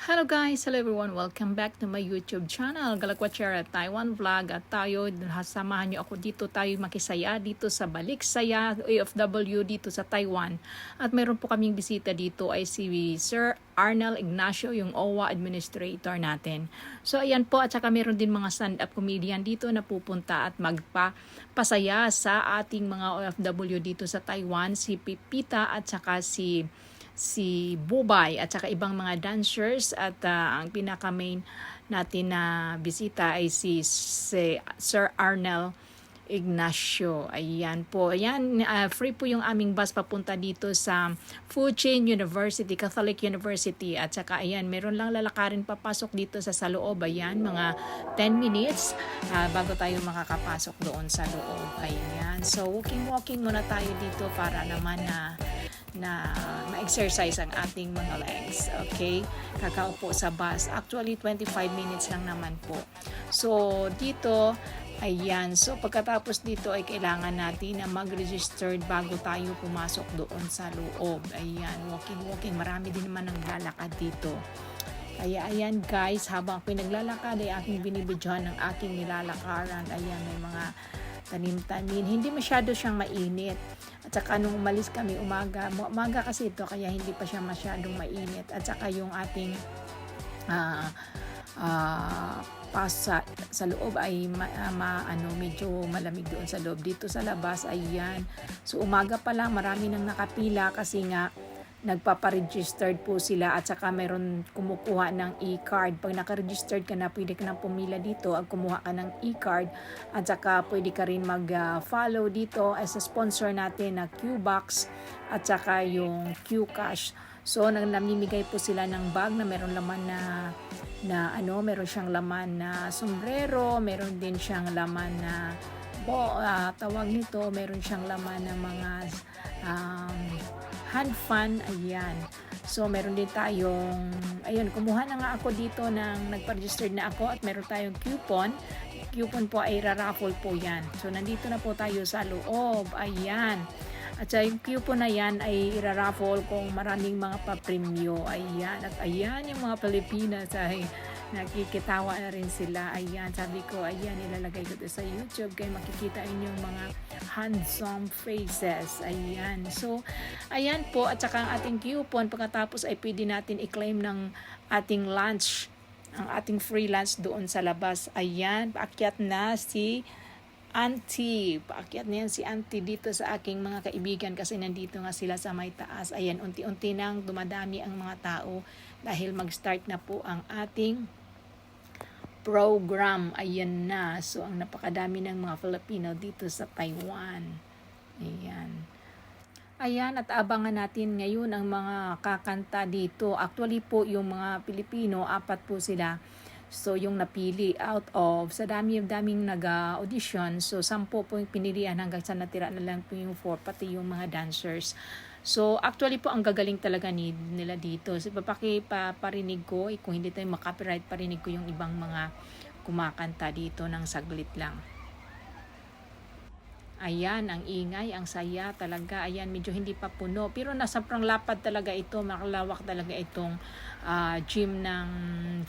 Hello guys! Hello everyone! Welcome back to my YouTube channel, Galakwachera Taiwan Vlog. At tayo, samahan nyo ako dito, tayo makisaya dito sa Balik Saya OFW dito sa Taiwan. At meron po kaming bisita dito ay si Sir Arnel Ignacio, yung OWA Administrator natin. So ayan po, at saka meron din mga stand-up comedian dito na pupunta at magpapasaya sa ating mga OFW dito sa Taiwan, si Pipita at saka si Bubay at saka ibang mga dancers at ang pinaka main natin na bisita ay si Sir Arnel Ignacio. Ayan po. Ayan, free po yung aming bus papunta dito sa Fujian University, Catholic University. At saka ayan, meron lang lalakarin papasok dito sa loob. Ayan, mga 10 minutes bago tayo makakapasok doon sa loob. Ayan. So, walking muna tayo dito para naman na ma-exercise ang ating mga legs. Okay? Kakaupo sa bus. Actually, 25 minutes lang naman po. So, dito, ayan. So, pagkatapos dito ay kailangan natin na mag-registered bago tayo pumasok doon sa loob. Ayan. Walking. Marami din naman ang lalakad dito. Kaya ayan guys, habang ako naglalakad ay aking binibidyohan ng aking nilalakaran. Ayan, may mga tanim-tanim. Hindi masyado siyang mainit. At saka nung umalis kami umaga kasi ito, kaya hindi pa siya masyadong mainit. At saka yung ating sa loob ay medyo malamig doon sa loob. Dito sa labas, ayan. So umaga pa lang, marami nang nakapila kasi nga nagpaparegistered po sila at saka meron kumukuha ng e-card. Pag nakaregistered ka na, pwede ka nang pumila dito at kumuha ka ng e-card at saka pwede ka rin mag-follow dito as a sponsor natin na Qbox at saka yung Qcash. So namimigay po sila ng bag na meron laman meron siyang laman na sombrero, meron din siyang laman na tawag nito, meron siyang laman ng mga hand fan, ayan. So, meron din tayong, ayun, kumuha na nga ako dito nagpa-registered na ako at meron tayong coupon. Coupon po ay raraffle po yan. So, nandito na po tayo sa loob, ayan. At sa yung coupon na yan ay iraraffle kung maraming mga papremyo, ayan. At ayan yung mga Pilipinas ay nakikitawa na rin sila. Ayan, sabi ko, ayan, ilalagay ko ito sa YouTube kaya makikita inyong mga handsome faces. Ayan. So, ayan po. At saka ang ating coupon, pagkatapos ay pwede natin i-claim ng ating lunch, ang ating free lunch doon sa labas. Ayan, paakyat na si Auntie. Paakyat na yan si Auntie dito sa aking mga kaibigan kasi nandito nga sila sa may taas. Ayan, unti-unti nang dumadami ang mga tao dahil mag-start na po ang ating program. Ayan na. So, ang napakadami ng mga Filipino dito sa Taiwan. Ayan. Ayan, at abangan natin ngayon ang mga kakanta dito. Actually po, yung mga Pilipino, 4 po sila. So, yung napili out of, sa daming nag-audition. So, 10 po yung pinilian hanggang sa natira na lang po yung 4, pati yung mga dancers. So, actually po, ang gagaling talaga nila dito. So, paparinig ko, kung hindi tayo makapiright, parinig ko yung ibang mga kumakanta dito ng saglit lang. Ayan, ang ingay, ang saya talaga. Ayan, medyo hindi pa puno. Pero sobrang lapad talaga ito. Makalawak talaga itong gym ng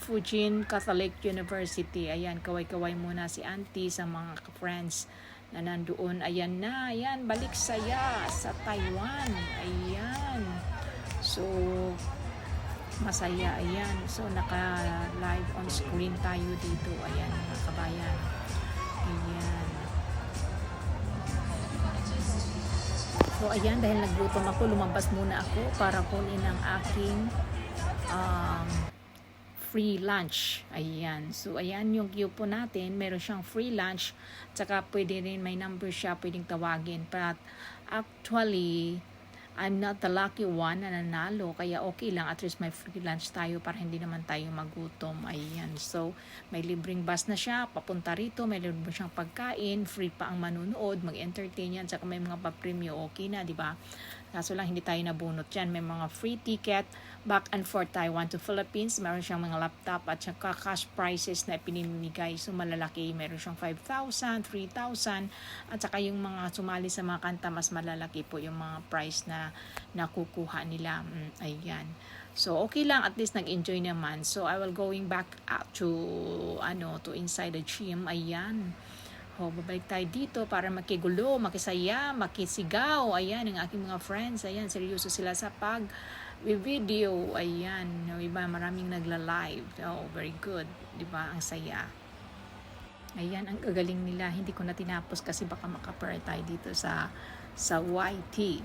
Fujian Catholic University. Ayan, kaway-kaway muna si Auntie sa mga friends na nandoon. Ayan na, ayan, Balik Saya sa Taiwan. Ayan. So, masaya, ayan. So, naka-live on screen tayo dito. Ayan, mga kabayan. Ayan. So, ayan, dahil naglutom ako, lumabas muna ako para kunin ang aking free lunch. Ayan. So, ayan yung coupon natin. Meron siyang free lunch. Tsaka pwede rin, may number siya, pwedeng tawagin. But actually, I'm not the lucky one na nanalo. Kaya okay lang. At least may free lunch tayo para hindi naman tayo magutom. Ayan. So, may libreng bus na siya. Papunta rito. May libreng siyang pagkain. Free pa ang manunood. Mag-entertain yan. Tsaka may mga papremyo. Okay na, di ba? Kaso lang hindi tayo nabunot dyan. May mga free ticket back and forth Taiwan to Philippines. Meron siyang mga laptop at saka cash prizes na ipinimigay. So malalaki. Meron siyang 5,000, 3,000 at saka yung mga sumali sa mga kanta mas malalaki po yung mga prize na nakukuha nila. Ayan. So okay lang, at least nag-enjoy naman. So I will going back out to inside the gym. Ayan. Babalik tayo dito para makigulo, makisaya, makisigaw. Ayan, ang aking mga friends. Ayan, seryoso sila sa pag-video. Ayan, iba maraming nagla-live. Oh, very good. Diba? Ang saya. Ayan, ang gagaling nila. Hindi ko na tinapos kasi baka makaper tayo dito sa YT.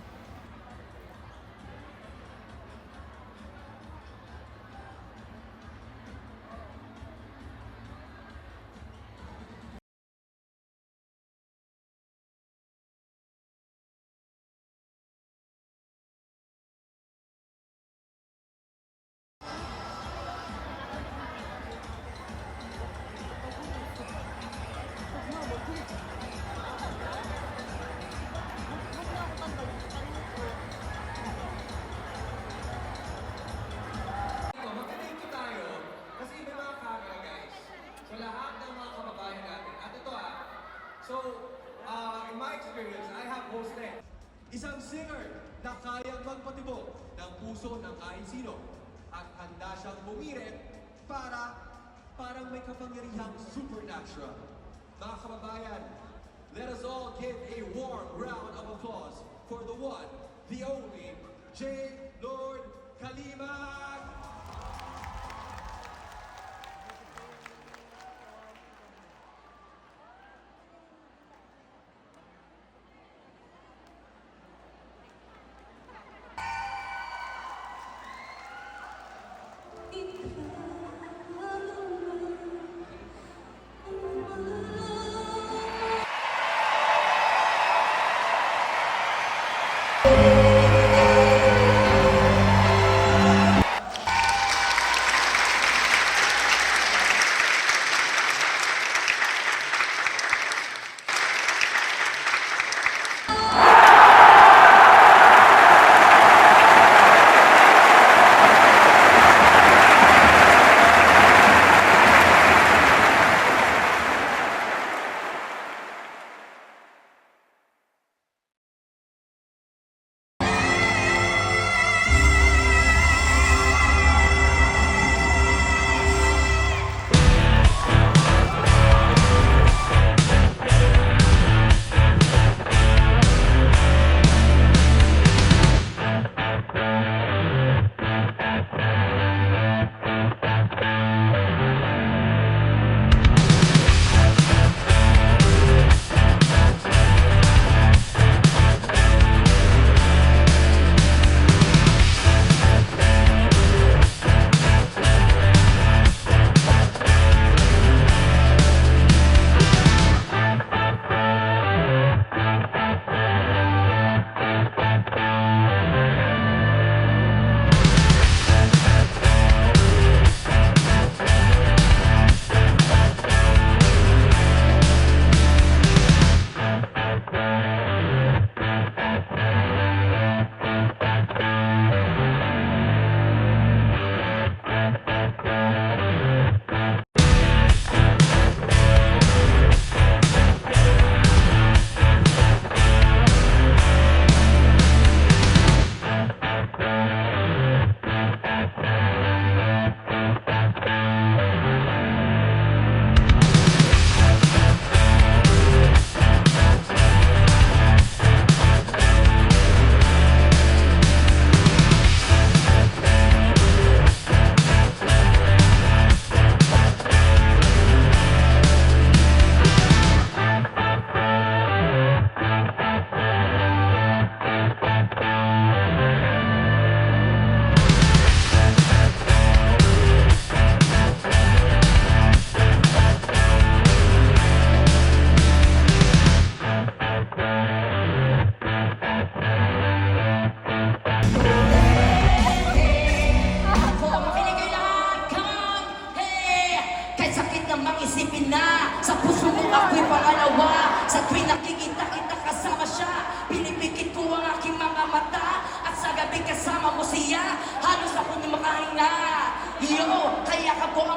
In my experience, I have hosted isang singer na kayang magpatibok ng puso ng kahit sino at handa siyang bumirit parang may kapangyarihang supernatural. Mga kababayan, let us all give a warm round of applause for the one, the only, J. Lord Kalimag!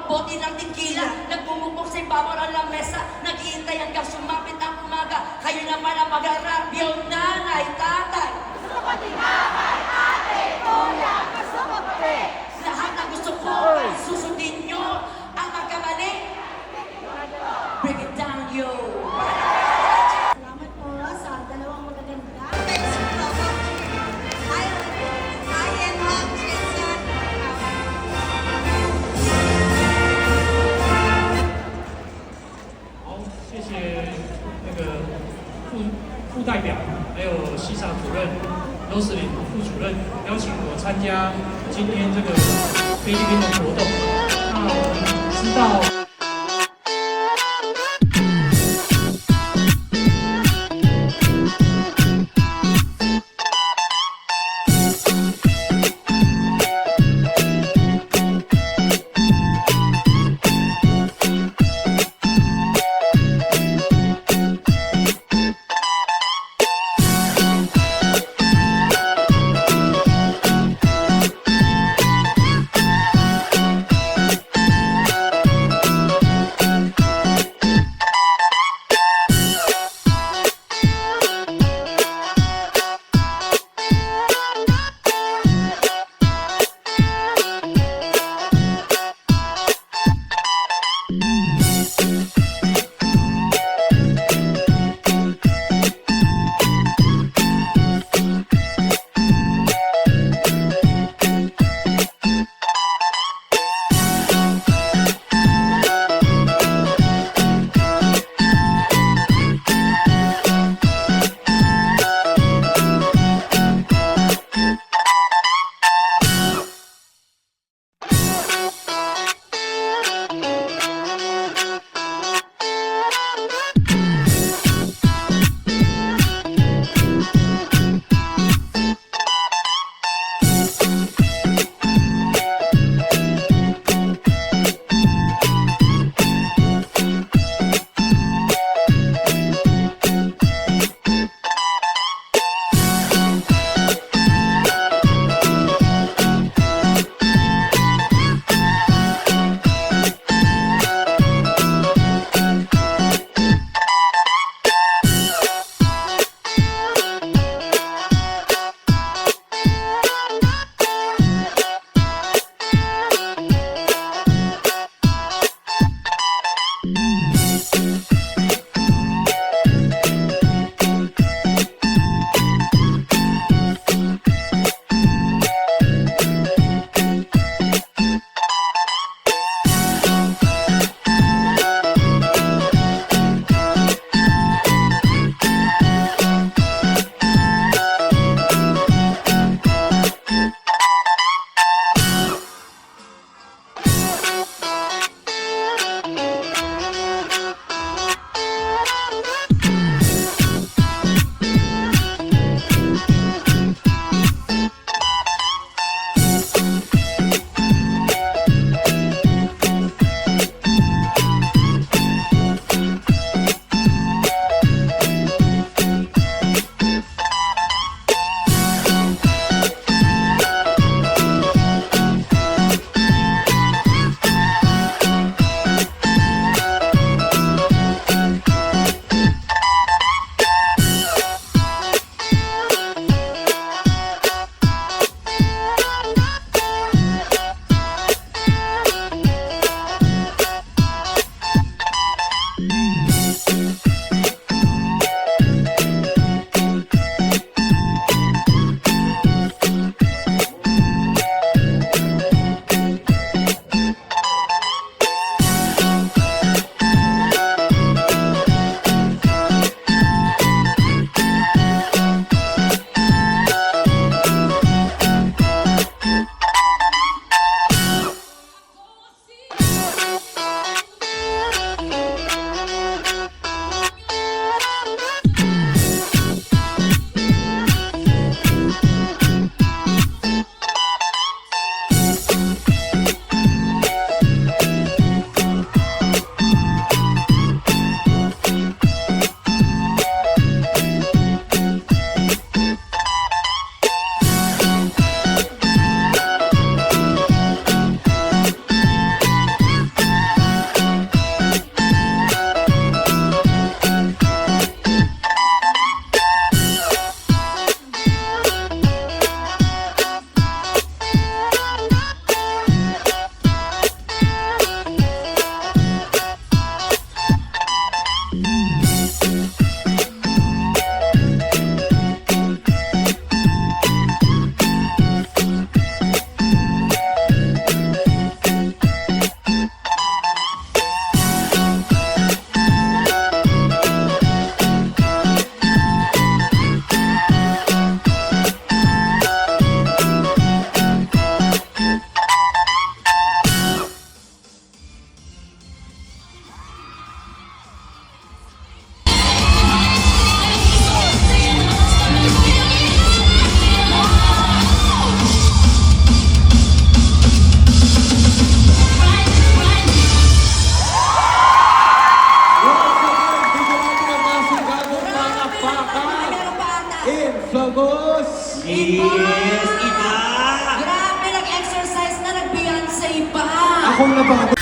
bote ng tequila, nagbumubok sa ibabaw ng lamesa, naghihintay hanggang sumapit ang umaga. Kayo naman ang mag-arap, yung nanay, tatay. Gusto ko tinapay, ate, kuya, gusto ko kape. 斯林副主任邀请我参加今天这个菲律宾的活动。那我们知道。akong nabago.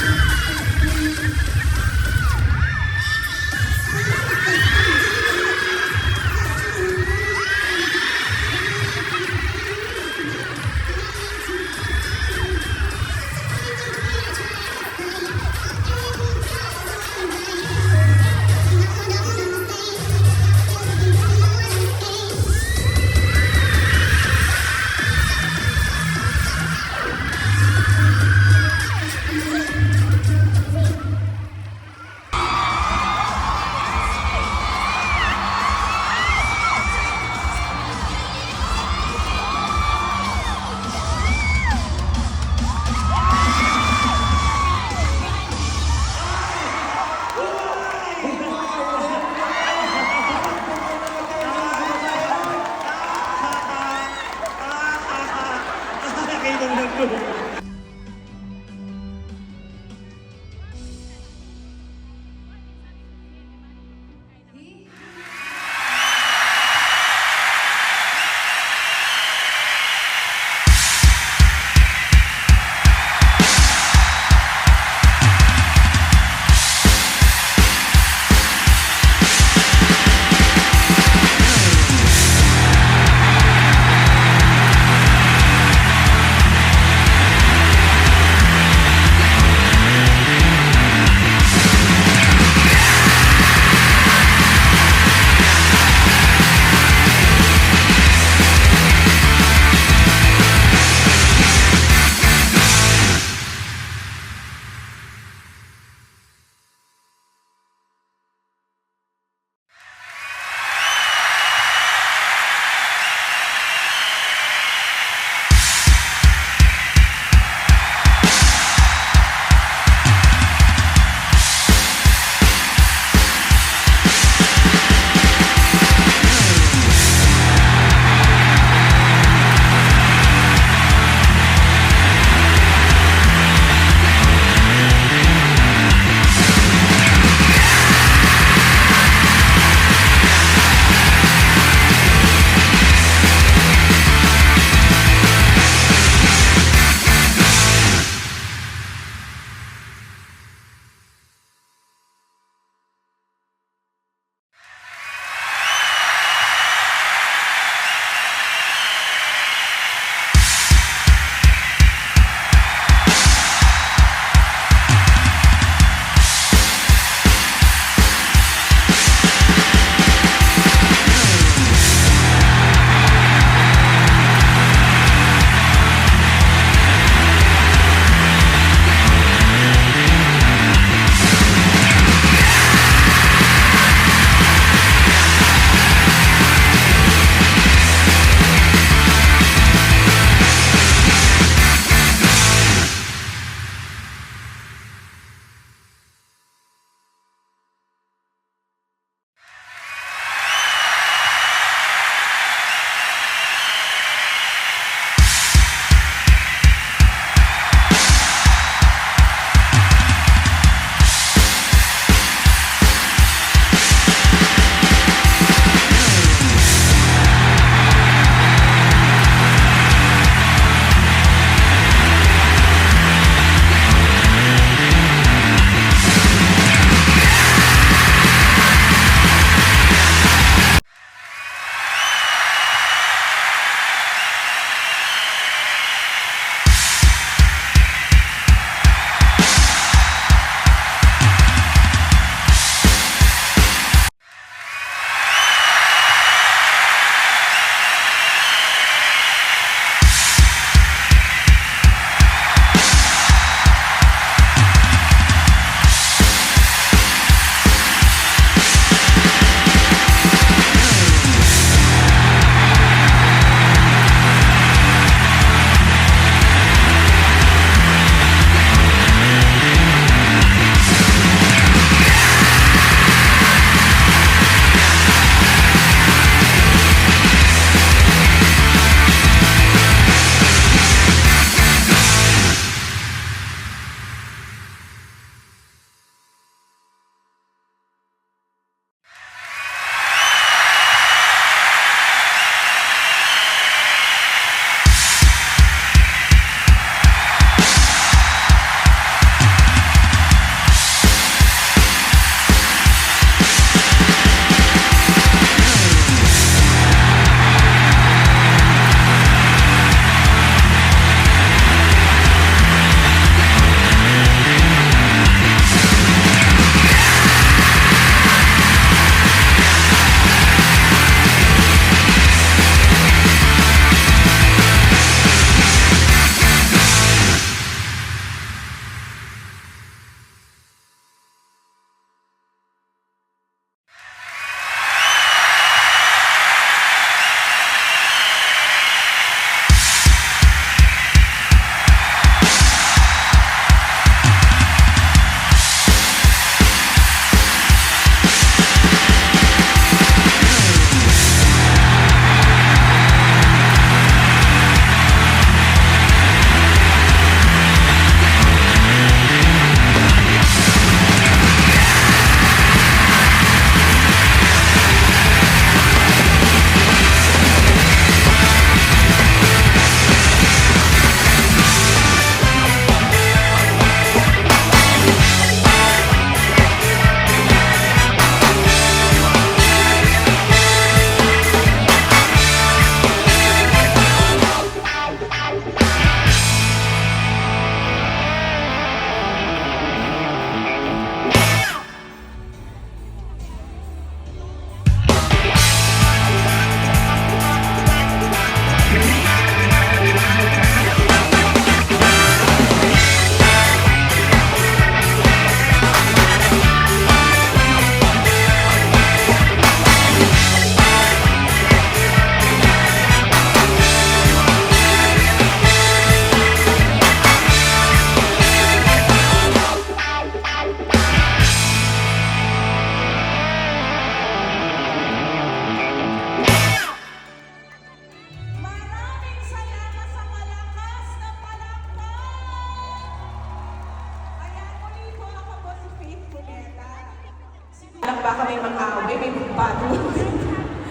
baka may mag-aaway, may bago.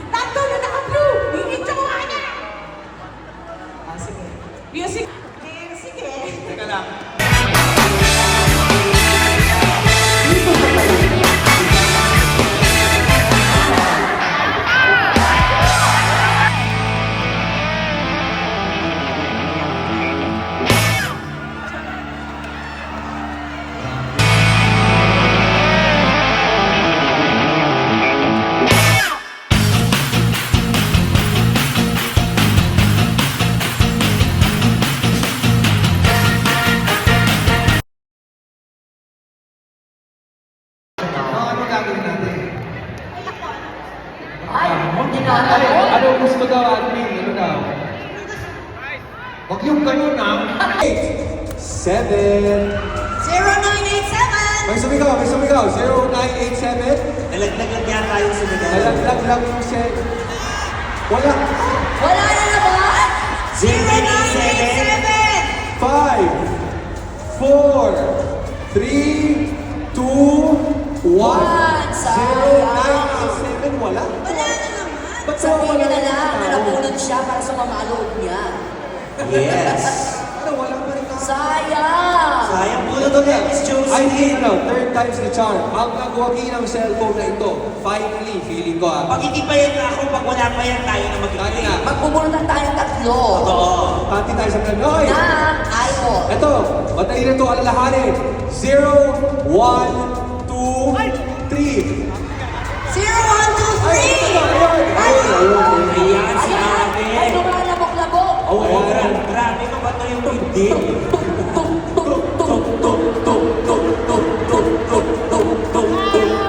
Tatlo na naka-blue! Yung intro ko nga niya! Ah, sige. Music! Sige. Teka lang. Ano gagawin natin? Ay, dinala ko. Ano gusto daw, admin? Ano daw? Huwag yung ganun, ah. 8, 7. 0987! May sumigaw, may sumigaw. 0987. Nalaglag yan tayo sa medal. Nalaglag lang yung set. Wala. Wala na naman! 0987! 5, 4, 3, 2, 1. 0987. Wala. Wala na naman! Ba't Sabihin wala na lang na tao? nabunod siya para sa mamaloob niya. Yes. Ano, wala pa rin tao. Sayang! Sayang po na doon, Miss I Josie. think, third time's the charm. Ang nagwagi ng cellphone na ito, finally, feeling ko, Pag hindi pa yan ako, pag wala pa yan, tayo na Tayo mag-play. na. Magbubunutan tayo tatlo. Oo. Pati tayo sa Pinoy. Na iPhone. Ito, madali na ito alalahanin. 0, 1, 2, 3. 0, 1, 2, 3! Ayan, si Ate. Ay, lumalabok-labok! Oo, grabe ka ba ito yung hindi?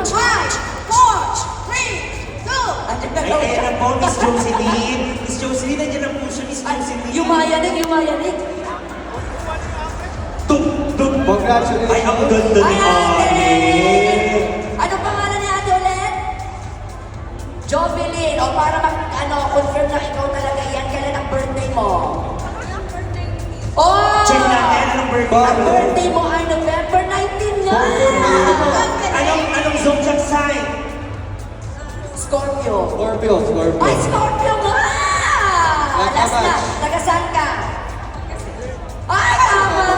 Five, four, three, two. Andiyan na Ay, daw ayan siya. na po, Miss Jocelyn. Miss Jocelyn, nandiyan na po siya, Miss Jocelyn. Yumayanig, yumayanig. Congratulations. Ay, ang ganda Ay, ni ate! Ate. Ano pangalan ni ate ulit? Jovelyn. O para confirm na ikaw talaga yan. Kailan ang birthday mo? Oh! Check natin, anong birthday Bakit? mo? Birthday mo ay November 19 nga! Anong zodiac sign? Scorpio. Scorpio, Scorpio. Ay, Scorpio nga! Last na. Nakamatch. Taga saan ka? Ay, tama nga!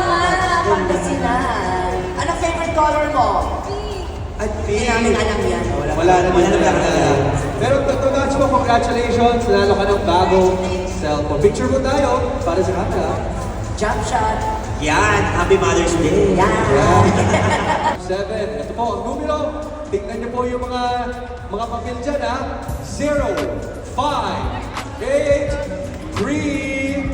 Pangasinan. Anong favorite color mo? At Hindi namin alam yan. Wala na Wala din na talaga. Pero congrats mo, congratulations. Nanalo ka ng bagong cellphone. Picture mo tayo para sa camera. Jump shot. Yan, Happy Mother's Day. Yan. 7. Ito po ang numero. Tingnan niyo po yung mga papel dyan, ha? 0, 5, 8, 3,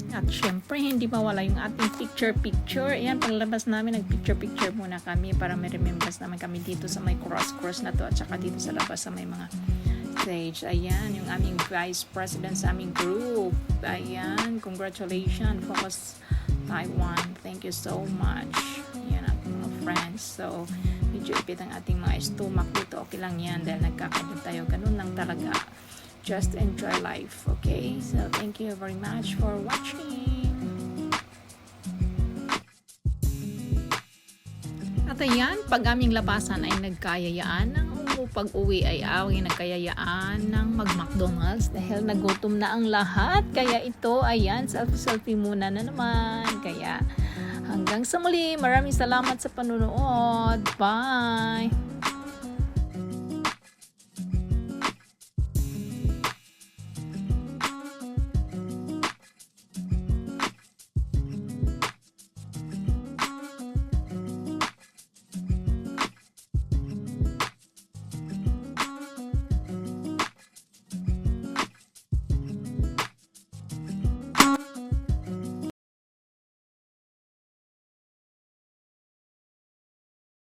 At syempre, hindi mawala yung ating picture-picture. Ayan, paglabas namin, nag-picture-picture muna kami para may remembers naman kami dito sa may cross-cross na to at saka dito sa labas sa may mga stage. Ayan, yung aming vice president sa aming group. Ayan, congratulations, Focus Taiwan. Thank you so much. Ayan, ating mga friends. So, medyo ipit ang ating mga stomach dito. Okay lang yan dahil nagkakadyo tayo. Ganun lang talaga. Just enjoy life, okay? So, thank you very much for watching. At ayan, pag aming labasan ay nagkayayaan ng pag-uwi ay awing nagkayayaan ng mag-McDonald's dahil nagutom na ang lahat. Kaya ito, ayan, selfie-selfie muna na naman. Kaya hanggang sa muli, maraming salamat sa panunood. Bye!